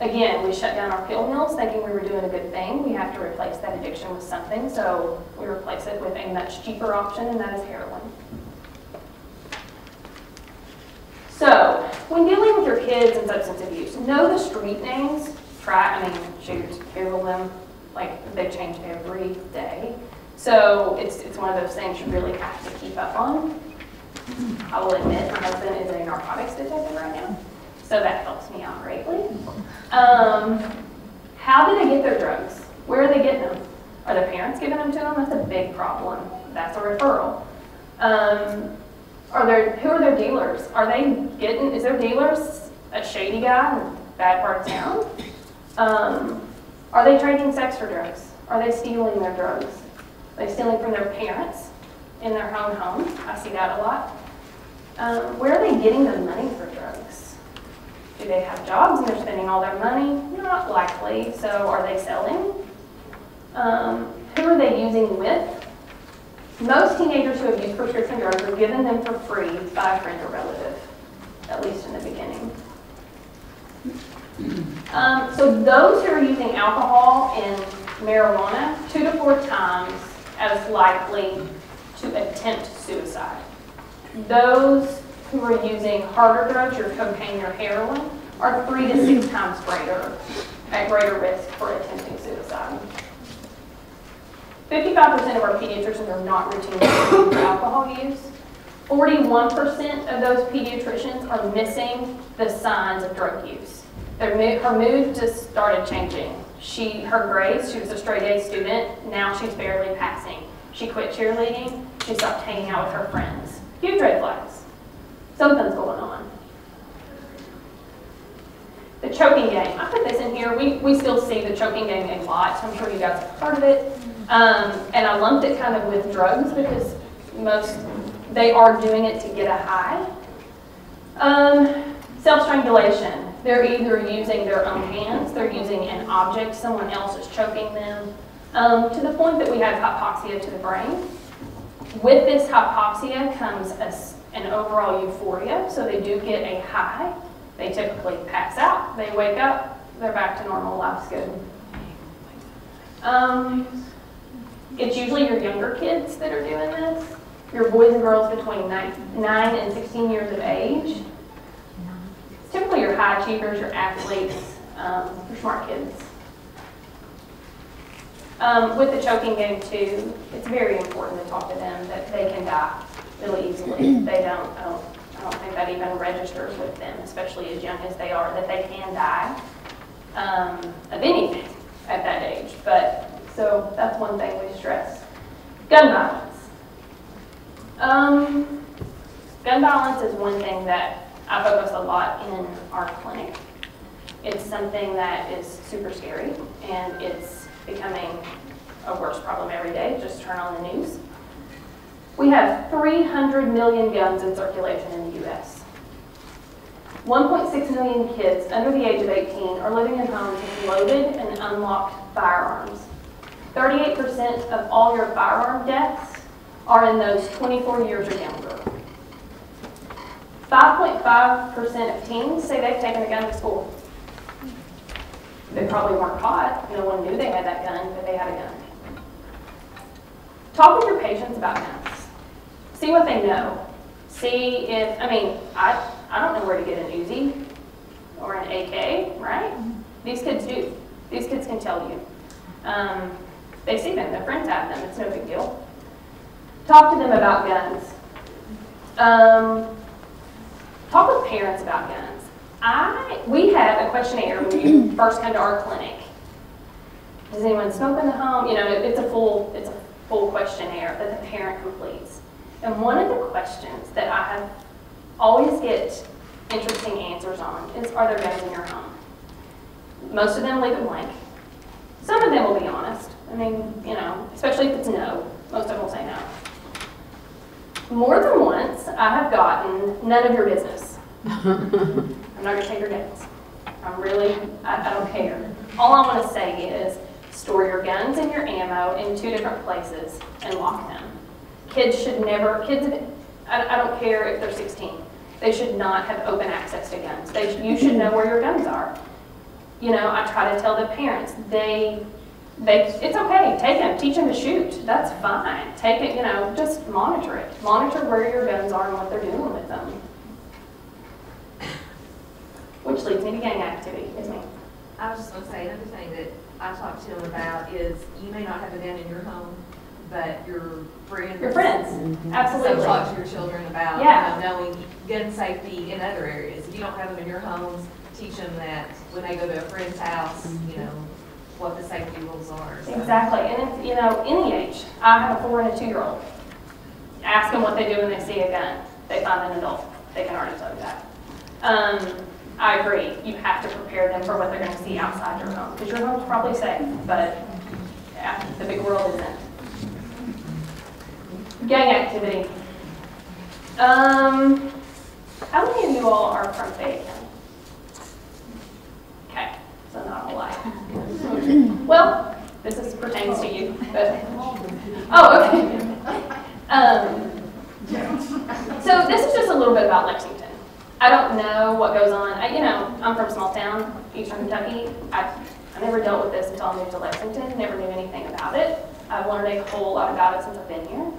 Speaker 2: Again, we shut down our pill mills thinking we were doing a good thing. We have to replace that addiction with something, so we replace it with a much cheaper option, and that is heroin. So, when dealing with your kids and substance abuse, know the street names. Shoot, Google them. Like, they change every day. So, it's one of those things you really have to keep up on. I will admit, my husband is a narcotics detective right now, so that helps me out greatly. How do they get their drugs? Where are they getting them? Are the parents giving them to them? That's a big problem. That's a referral. Who are their dealers? Is their dealers a shady guy in a bad part of town? Are they trading sex for drugs? Are they stealing their drugs? Are they stealing from their parents in their own home? I see that a lot. Where are they getting the money for drugs? Do they have jobs and they're spending all their money? Not likely. So are they selling? Who are they using with? Most teenagers who have used prescription drugs are given them for free by a friend or relative, at least in the beginning. So those who are using alcohol and marijuana 2 to 4 times as likely to attempt suicide. Those who are using harder drugs, your cocaine or heroin, are 3 to 6 times at greater risk for attempting suicide. 55% of our pediatricians are not routinely treating for alcohol use. 41% of those pediatricians are missing the signs of drug use. Her mood just started changing. Her grades, she was a straight A student, now she's barely passing. She quit cheerleading, she stopped hanging out with her friends. Huge red flags. Something's going on. The choking game. I put this in here. We still see the choking game a lot, so I'm sure you guys have heard of it. And I lumped it kind of with drugs because they are doing it to get a high. Self-strangulation. They're either using their own hands, they're using an object, someone else is choking them, to the point that we have hypoxia to the brain. With this hypoxia comes an overall euphoria, so they do get a high. They typically pass out, they wake up, they're back to normal, life's good. It's usually your younger kids that are doing this. Your boys and girls between 9 and 16 years of age. Typically your high achievers, your athletes, your smart kids. With the choking game too, it's very important to talk to them that they can die really easily. I don't think that even registers with them, especially as young as they are, that they can die of anything at that age. So that's one thing we stress. Gun violence. Gun violence is one thing that I focus a lot in our clinic. It's something that is super scary, and it's becoming a worse problem every day. Just turn on the news. We have 300 million guns in circulation in the U.S. 1.6 million kids under the age of 18 are living in homes with loaded and unlocked firearms. 38% of all your firearm deaths are in those 24 years or younger. 5.5% of teens say they've taken a gun to school. They probably weren't caught. No one knew they had that gun, but they had a gun. Talk with your patients about guns. See what they know. See if, I don't know where to get an Uzi or an AK, right? These kids do. These kids can tell you. They see them, their friends have them, it's no big deal. Talk to them about guns. Talk with parents about guns. We have a questionnaire when you first come to our clinic. Does anyone smoke in the home? It's a full questionnaire that the parent completes. And one of the questions that I always get interesting answers on is, are there guns in your home? Most of them leave it blank. Some of them will be honest. Especially if it's no. Most of them will say no. More than once, I have gotten none of your business. I'm not going to take your guns. I don't care. All I want to say is, store your guns and your ammo in 2 different places and lock them. I
Speaker 4: I don't care if they're 16. They should not have open access to guns. You should know where your guns are. You know, I try to tell the parents, it's okay, take them, teach them to shoot. That's fine. Take it, you know, just monitor it. Monitor where your guns are and what they're doing with them. Which leads me to gang activity. Yes, ma'am.
Speaker 5: I was just going to say, another thing that I talked to him about is you may not have a gun in your home, but your friends.
Speaker 4: Your friends, absolutely.
Speaker 5: So talk to your children about knowing gun safety in other areas. If you don't have them in your homes, teach them that when they go to a friend's house, you know, what the safety rules are. So.
Speaker 4: Exactly, and it's, you know, any age. I have a 4 and a 2-year-old. Ask them what they do when they see a gun. They find an adult. They can already tell you that. I agree. You have to prepare them for what they're going to see outside your home, because your home's probably safe, but yeah, the big world isn't. Gang activity. How many of you all are from Fayette County? Okay, so not a lot. Well, this pertains to you, but oh, okay. So this is just a little bit about Lexington. I don't know what goes on. You know, I'm from a small town, Eastern Kentucky. I never dealt with this until I moved to Lexington. Never knew anything about it. I've learned a whole lot about it since I've been here.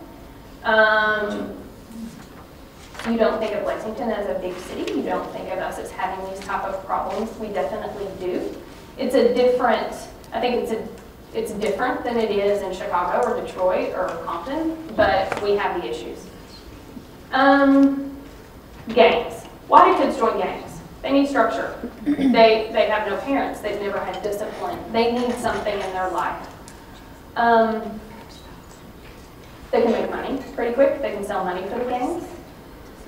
Speaker 4: You don't think of Lexington as a big city. You don't think of us as having these type of problems. We definitely do. It's a different, I think it's different than it is in Chicago or Detroit or Compton, but we have the issues. Gangs. Why do kids join gangs? They need structure. They have no parents. They've never had discipline. They need something in their life. They can make money pretty quick. They can sell money for the gangs.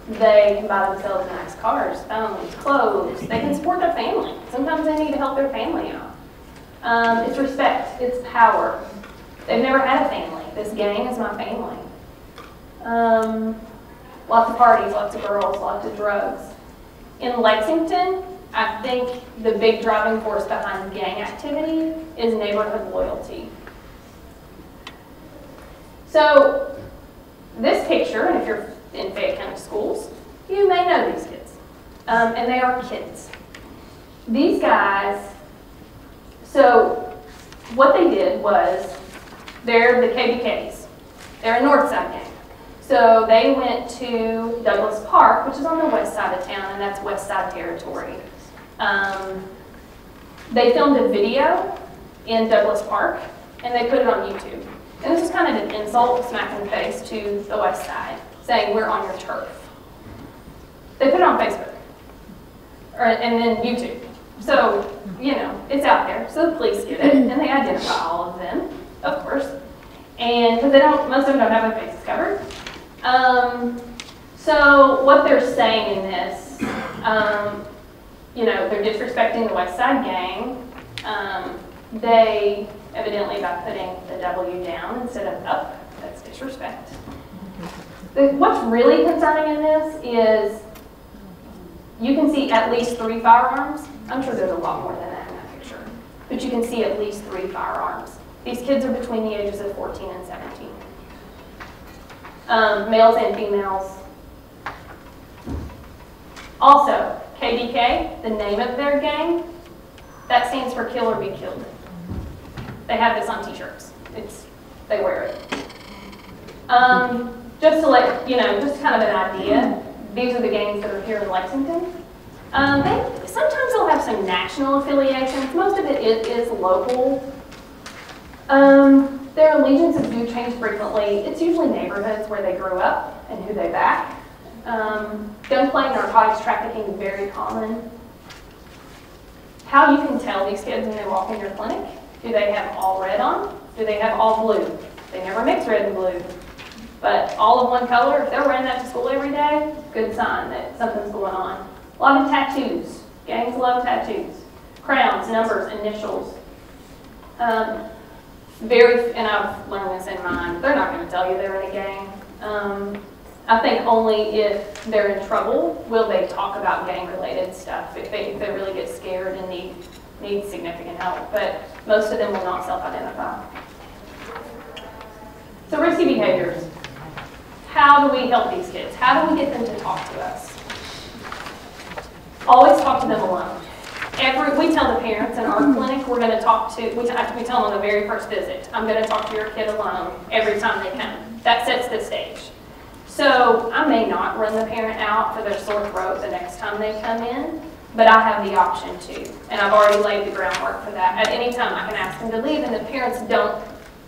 Speaker 4: They can buy themselves nice cars, phones, clothes. They can support their family. Sometimes they need to help their family out. It's respect. It's power. They've never had a family. This gang is my family. Lots of parties, lots of girls, lots of drugs. In Lexington, I think the big driving force behind gang activity is neighborhood loyalty. So this picture, and if you're in Fayette County schools, you may know these kids. And they are kids. These guys, so what they did was, they're the KBKs. They're a north side gang. So they went to Douglas Park, which is on the west side of town, and that's west side territory. They filmed a video in Douglas Park, and they put it on YouTube. And this is kind of an insult, smack in the face to the west side, saying we're on your turf. They put it on Facebook, and then YouTube. So, you know, it's out there. So the police get it, and they identify all of them, of course. And because most of them don't have their faces covered. So what they're saying in this, you know, they're disrespecting the West Side Gang. They evidently, by putting the W down instead of up, that's disrespect. What's really concerning in this is you can see at least 3 firearms. I'm sure there's a lot more than that in that picture, but you can see at least 3 firearms. These kids are between the ages of 14 and 17. Males and females. Also, KDK, the name of their gang, that stands for Kill or Be Killed. They have this on t-shirts. They wear it. Just to let you know, just kind of an idea, these are the gangs that are here in Lexington. Sometimes they'll have some national affiliations. Most of it is local. Their allegiances do change frequently. It's usually neighborhoods where they grew up and who they back. Gunplay, narcotics trafficking, very common. How you can tell these kids when they walk in your clinic, do they have all red on? Do they have all blue? They never mix red and blue. But all of one color, if they're wearing that to school every day, good sign that something's going on. A lot of tattoos. Gangs love tattoos. Crowns, numbers, initials. And I've learned this in mine, they're not going to tell you they're in a gang. I think only if they're in trouble will they talk about gang-related stuff, if they really get scared and need significant help. But most of them will not self-identify. So risky behaviors. How do we help these kids? How do we get them to talk to us? Always talk to them alone. We tell the parents in our clinic, we're going to talk to, we tell them on the very first visit, I'm going to talk to your kid alone every time they come. That sets the stage. So I may not run the parent out for their sore throat the next time they come in, but I have the option to. And I've already laid the groundwork for that. At any time I can ask them to leave, and the parents don't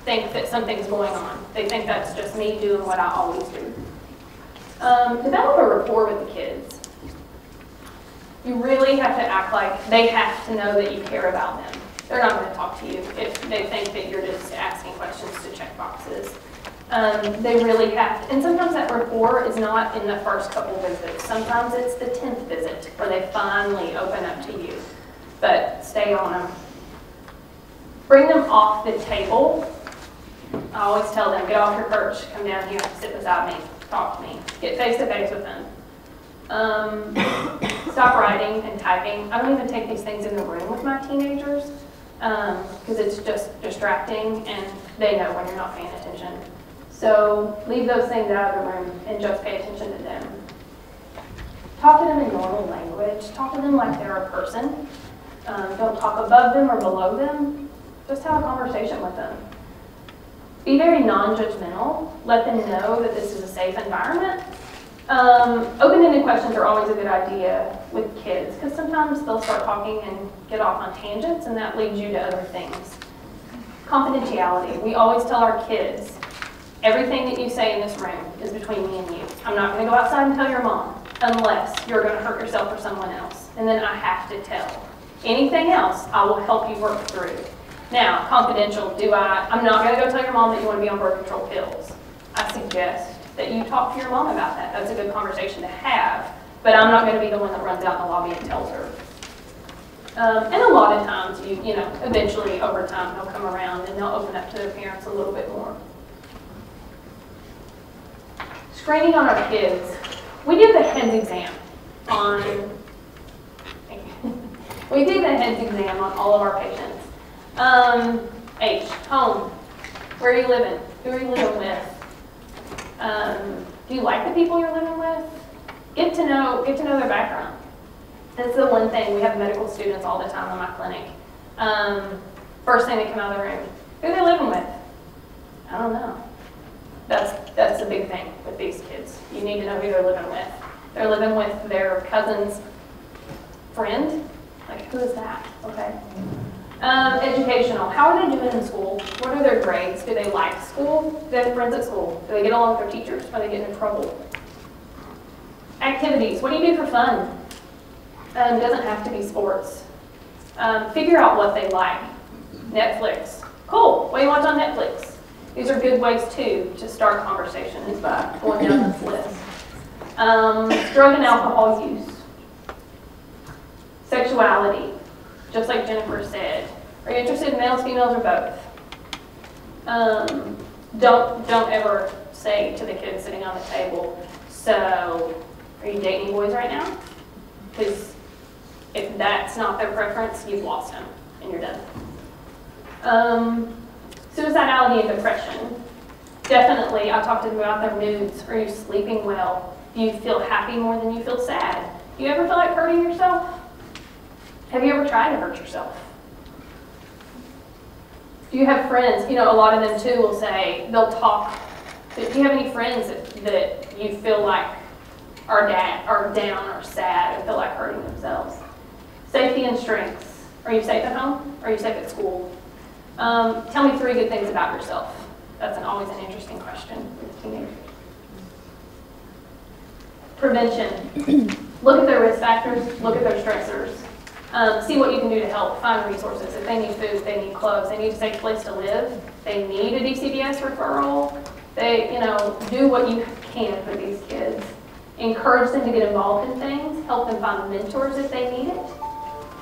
Speaker 4: think that something's going on. They think that's just me doing what I always do. Develop a rapport with the kids. You really have to act like they have to know that you care about them. They're not going to talk to you if they think that you're just asking questions to check boxes. They really have to, and sometimes that rapport is not in the first couple visits. Sometimes it's the 10th visit where they finally open up to you. But stay on them. Bring them off the table. I always tell them, get off your perch, come down here, sit beside me, talk to me, get face to face with them. Stop writing and typing. I don't even take these things in the room with my teenagers because it's just distracting and they know when you're not paying attention. So leave those things out of the room and just pay attention to them. Talk to them in normal language. Talk to them like they're a person. Don't talk above them or below them. Just have a conversation with them. Be very non-judgmental. Let them know that this is a safe environment. Open-ended questions are always a good idea with kids because sometimes they'll start talking and get off on tangents and that leads you to other things. Confidentiality. We always tell our kids, everything that you say in this room is between me and you. I'm not going to go outside and tell your mom unless you're going to hurt yourself or someone else. And then I have to tell. Anything else, I will help you work through. Now, confidential, I'm not going to go tell your mom that you want to be on birth control pills. I suggest that you talk to your mom about that. That's a good conversation to have, but I'm not going to be the one that runs out in the lobby and tells her. And a lot of times, you know, eventually over time, they'll come around and they'll open up to their parents a little bit more. Screening on our kids. We do the HEDS exam on, we do the HEDS exam on all of our patients. H, home. Where are you living? Who are you living with? Do you like the people you're living with? Get to know their background. That's the one thing. We have medical students all the time in my clinic. First thing they come out of the room, who are they living with? I don't know. That's a big thing with these kids. You need to know who they're living with. They're living with their cousin's friend. Like, who is that? Okay. Educational. How are they doing in school? What are their grades? Do they like school? Do they have friends at school? Do they get along with their teachers? Are they getting in trouble? Activities. What do you do for fun? It doesn't have to be sports. Figure out what they like. Netflix. Cool. What do you watch on Netflix? These are good ways, too, to start conversations by going down this list. Drug and alcohol use. Sexuality. Just like Jennifer said. Are you interested in males, females, or both? Don't ever say to the kids sitting on the table, so are you dating boys right now? Because if that's not their preference, you've lost them and you're done. Suicidality and depression. Definitely, I talked to them about their moods. Are you sleeping well? Do you feel happy more than you feel sad? Do you ever feel like hurting yourself? Have you ever tried to hurt yourself? Do you have friends? You know, a lot of them too will say, they'll talk. Do you have any friends that you feel like are down or sad and feel like hurting themselves? Safety and strengths. Are you safe at home? Are you safe at school? Tell me 3 good things about yourself. That's always an interesting question with teenagers. Prevention. Look at their risk factors. Look at their stressors. See what you can do to help. Find resources. If they need food, they need clothes, they need a safe place to live, they need a DCBS referral, they, do what you can for these kids. Encourage them to get involved in things. Help them find mentors if they need it.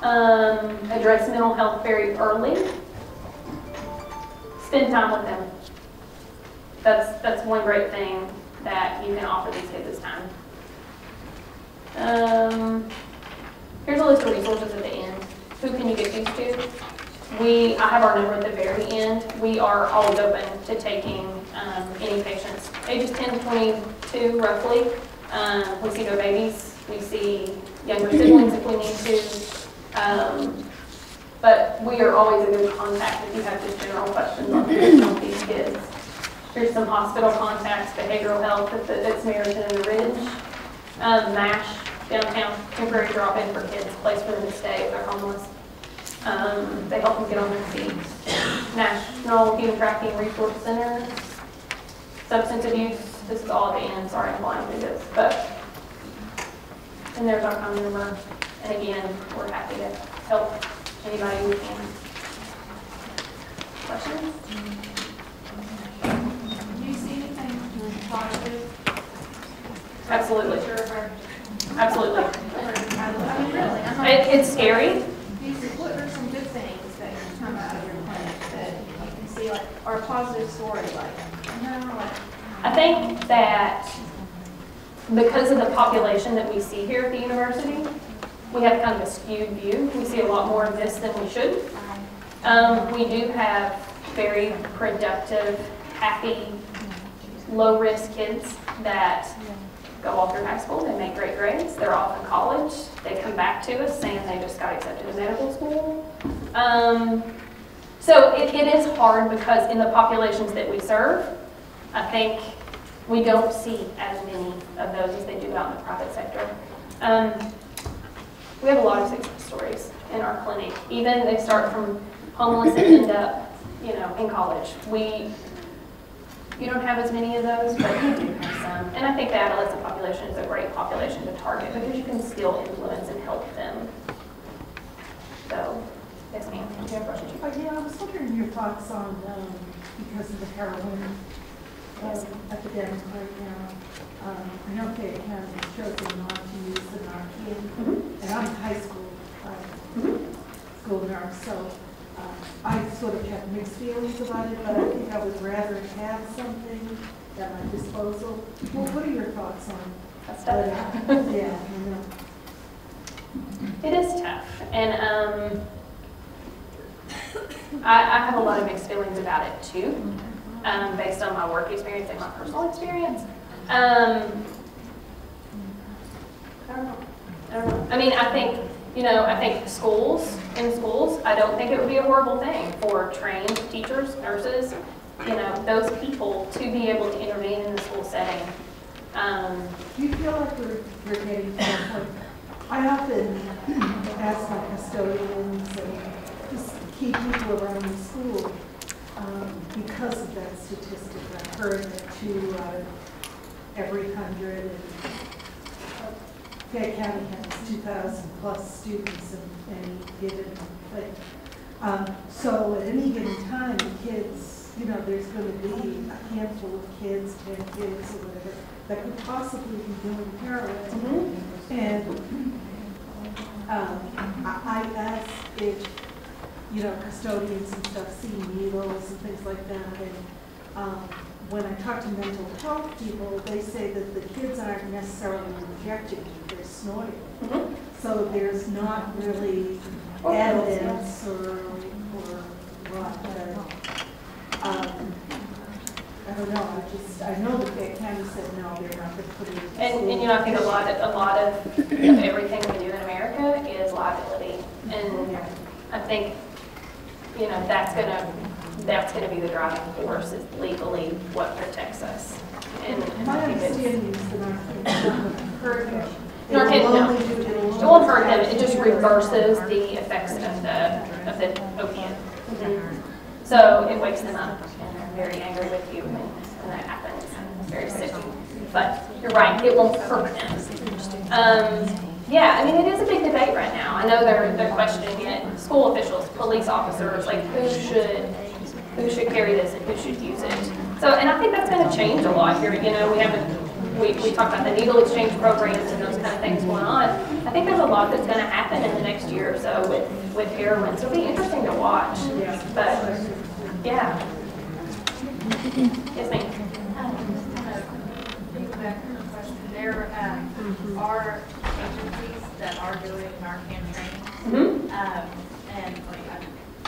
Speaker 4: Address mental health very early. Spend time with them. That's one great thing that you can offer these kids this time. Here's a list of resources at the end. Who can you get these to? I have our number at the very end. We are always open to taking any patients, ages 10 to 22 roughly. We see no babies. We see younger siblings if we need to. But we are always a good contact if you have just general questions on these kids. There's some hospital contacts, behavioral health at Samaritan and the Ridge. MASH, downtown, temporary drop-in for kids, place for them to stay if they're homeless. They help them get on their feet. National Human Trafficking Resource Center, substance abuse. This is all at the end. Sorry, I'm flying through this. And there's our phone number. And again, we're happy to help anybody we can. Questions?
Speaker 3: Do you see anything positive?
Speaker 4: Absolutely. Absolutely.
Speaker 3: I mean, really,
Speaker 4: It's scary.
Speaker 3: what are some good things that can come out of your clinic that you can see, like, or a positive story,
Speaker 4: I think that because of the population that we see here at the university, we have kind of a skewed view. We see a lot more of this than we should. We do have very productive, happy, low-risk kids that go all through high school. They make great grades. They're off in college. They come back to us saying they just got accepted to medical school. So it is hard because in the populations that we serve, I think we don't see as many of those as they do out in the private sector. We have a lot of success stories in our clinic. Even they start from homeless and end up, in college. You don't have as many of those, but you do have some. And I think the adolescent population is a great population to target because you can still influence and help them. So, yes, ma'am. Do you have a question?
Speaker 6: Yeah, I was wondering your thoughts on, because of the heroin epidemic right now. I know Fayette County has chosen not to use the Narcan, and I'm a high school school nurse, so I sort of have mixed feelings about it, but I think I would rather have something at my disposal. Well, what are your thoughts on
Speaker 4: That's
Speaker 6: that?
Speaker 4: tough.
Speaker 6: Yeah, I know.
Speaker 4: It is tough. And I have a lot of mixed feelings about it too, based on my work experience and my personal experience. I don't know. I mean, I think in schools, I don't think it would be a horrible thing for trained teachers, nurses, those people to be able to intervene in the school setting.
Speaker 6: Do you feel like we're getting to that point? I often ask my custodians and just key people around the school because of that statistic. I've heard that 2 out of every 100, and Fayette County has 2,000 plus students in any given thing. So at any given time, the kids, there's going to be a handful of kids, 10 kids or whatever, that could possibly be doing heroin. And I ask if, custodians and stuff see needles and things like that. And when I talk to mental health people, they say that the kids aren't necessarily injecting it, they're snorting. So there's not really evidence or what. I don't know. I know that Fayette County said no, they're not going to put it in school.
Speaker 4: I think a lot of everything we do in America is liability, and I think that's gonna be the driving force, is legally what protects us. And
Speaker 6: My
Speaker 4: I think
Speaker 6: understanding is that Narcan hurt him.
Speaker 4: It won't hurt him. It just reverses the effects of the opiate. So it wakes them up, and they're very angry with you, and that happens. It's very sick. But you're right, it won't hurt them. Yeah, I mean, it is a big debate right now. I know they're questioning it. School officials, police officers, like who should carry this and who should use it. So, and I think that's going to change a lot here. We talked about the needle exchange programs and those kind of things going on. I think there's a lot that's going to happen in the next year or so with heroin. So it'll be interesting to watch. But yeah. Yes, ma'am.
Speaker 7: There are agencies that are doing Narcan training, and like,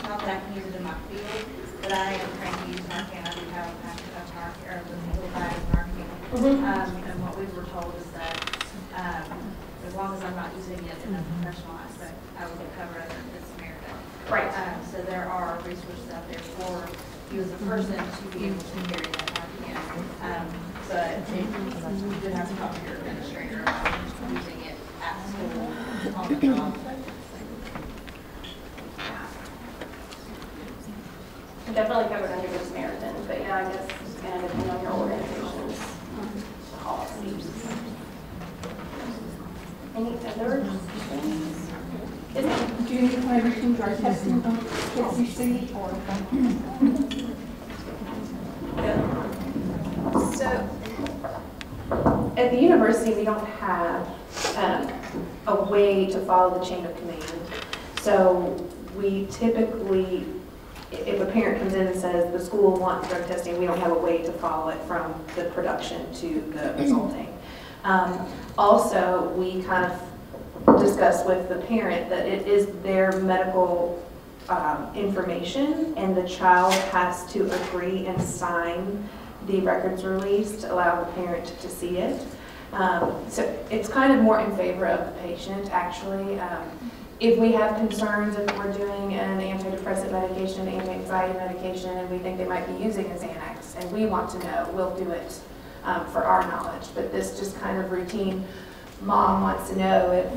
Speaker 7: not
Speaker 8: not that I can use it in my field, but I am trained to use Narcan. I do have a packet of Narcan, or the little bag of Narcan. And what we were told is that as long as I'm not using it in a professional aspect, I will get covered under Good Samaritan.
Speaker 4: Right.
Speaker 8: So there are resources out there for you as a person to be able to carry that Narcan. But you do have to talk to your administrator about using it at school, on the job.
Speaker 4: Definitely covered under Good Samaritan, but yeah, I guess it's going to depend on your organization's policies. Any other things?
Speaker 6: Do you need my routine drug testing on kids you see, or?
Speaker 2: So, at the university, we don't have a way to follow the chain of command. So, we typically, if a parent comes in and says the school wants drug testing, we don't have a way to follow it from the production to the resulting. Also, we kind of discuss with the parent that it is their medical information, and the child has to agree and sign the records release to allow the parent to see it. So it's kind of more in favor of the patient, actually. If we have concerns, if we're doing an antidepressant medication, anti-anxiety medication, and we think they might be using a Xanax, and we want to know, we'll do it for our knowledge. But this just kind of routine, mom wants to know if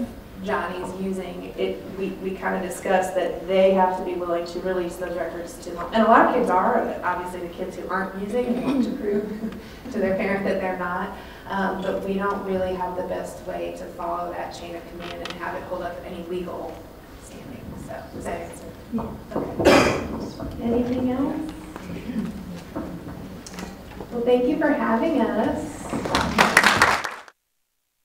Speaker 2: Johnny's using it. We kind of discussed that they have to be willing to release those records to mom. And a lot of kids are, obviously the kids who aren't using want to prove to their parent that they're not. But we don't really have the best way to follow that chain of command and have it hold up any legal standing. So, does that answer? Yeah. Okay. Anything else? Well, thank you for having us.